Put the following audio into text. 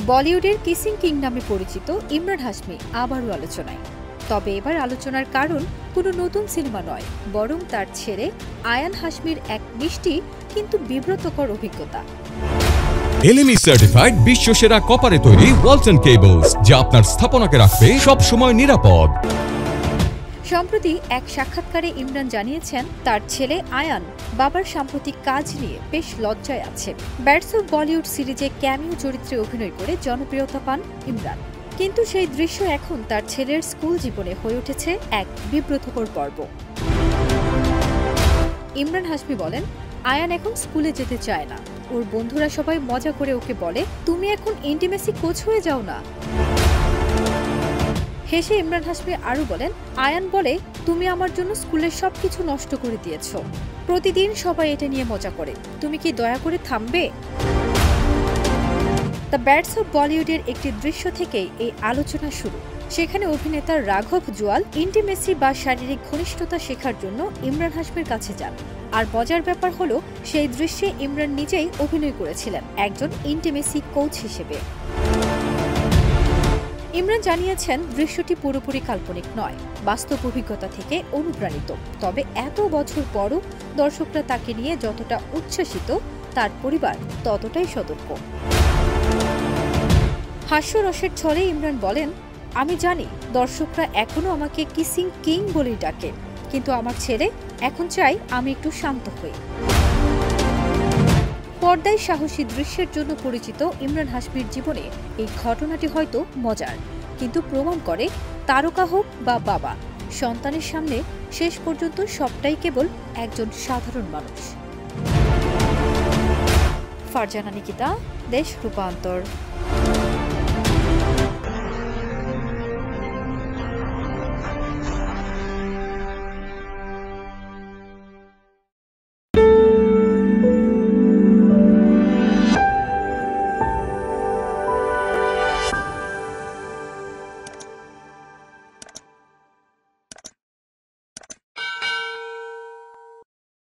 বলিউডের kissing king নামে পরিচিত ইমরান হাশমি আবারও আলোচনায়। তবে এবার আলোচনার কারণ কোনো নতুন সিনেমা নয়, বরং তার ছেলে আয়ান হাশমির এক মিষ্টি কিন্তু বিব্রতকর অভিজ্ঞতা। এলএমই সার্টিফাইড বিশ্বসেরা কপারে তৈরি ওয়ালটন কেবলস, যা আপনার স্থাপনাকে রাখবে সবসময় নিরাপদ। সম্প্রতি এক সাক্ষাৎকারে ইমরান জানিয়েছেন তার ছেলে আয়ান বাবার সাম্প্রতিক কাজ নিয়ে বেশ লজ্জায় আছে। ব্যাটস অফ বলিউড সিরিজে ক্যামিও চরিত্রে অভিনয় করে জনপ্রিয়তা পান ইমরান, কিন্তু সেই দৃশ্য এখন তার ছেলের স্কুল জীবনে হয়ে উঠেছে এক বিব্রতকর পর্ব। ইমরান হাশমি বলেন, আয়ান এখন স্কুলে যেতে চায় না। ওর বন্ধুরা সবাই মজা করে ওকে বলে, তুমি এখন ইন্টিমেসি কোচ হয়ে যাও না। হেসে ইমরান হাশমি আরও বলেন, আয়ান বলে, তুমি আমার জন্য স্কুলের সবকিছু নষ্ট করে দিয়েছ। প্রতিদিন সবাই এটা নিয়ে মজা করে, তুমি কি দয়া করে থামবে? দ্য ব্যাটস অফ বলিউডের একটি দৃশ্য থেকেই এই আলোচনা শুরু। সেখানে অভিনেতা রাঘব জুয়াল ইন্টিমেসি বা শারীরিক ঘনিষ্ঠতা শেখার জন্য ইমরান হাশমির কাছে যান। আর মজার ব্যাপার হলো, সেই দৃশ্যে ইমরান নিজেই অভিনয় করেছিলেন একজন ইন্টিমেসি কোচ হিসেবে। ইমরান জানিয়েছেন, দৃশ্যটি পুরোপুরি কাল্পনিক নয়, বাস্তব অভিজ্ঞতা থেকে অনুপ্রাণিত। তবে এত বছর পরও দর্শকরা তাকে নিয়ে যতটা উচ্ছ্বসিত, তার পরিবার ততটাই সতর্ক। হাস্যরসের ছলে ইমরান বলেন, আমি জানি দর্শকরা এখনো আমাকে কিসিং কিং বলেই ডাকে, কিন্তু আমার ছেলে এখন চাই আমি একটু শান্ত হই। পর্দায় সাহসী দৃশ্যের জন্য পরিচিত ইমরান হাশমির জীবনে এই ঘটনাটি হয়তো মজার, কিন্তু প্রমাণ করে তারকা হোক বা বাবা, সন্তানের সামনে শেষ পর্যন্ত সবটাই কেবল একজন সাধারণ মানুষ। ফারজানা নিকিতা, দেশ রূপান্তর।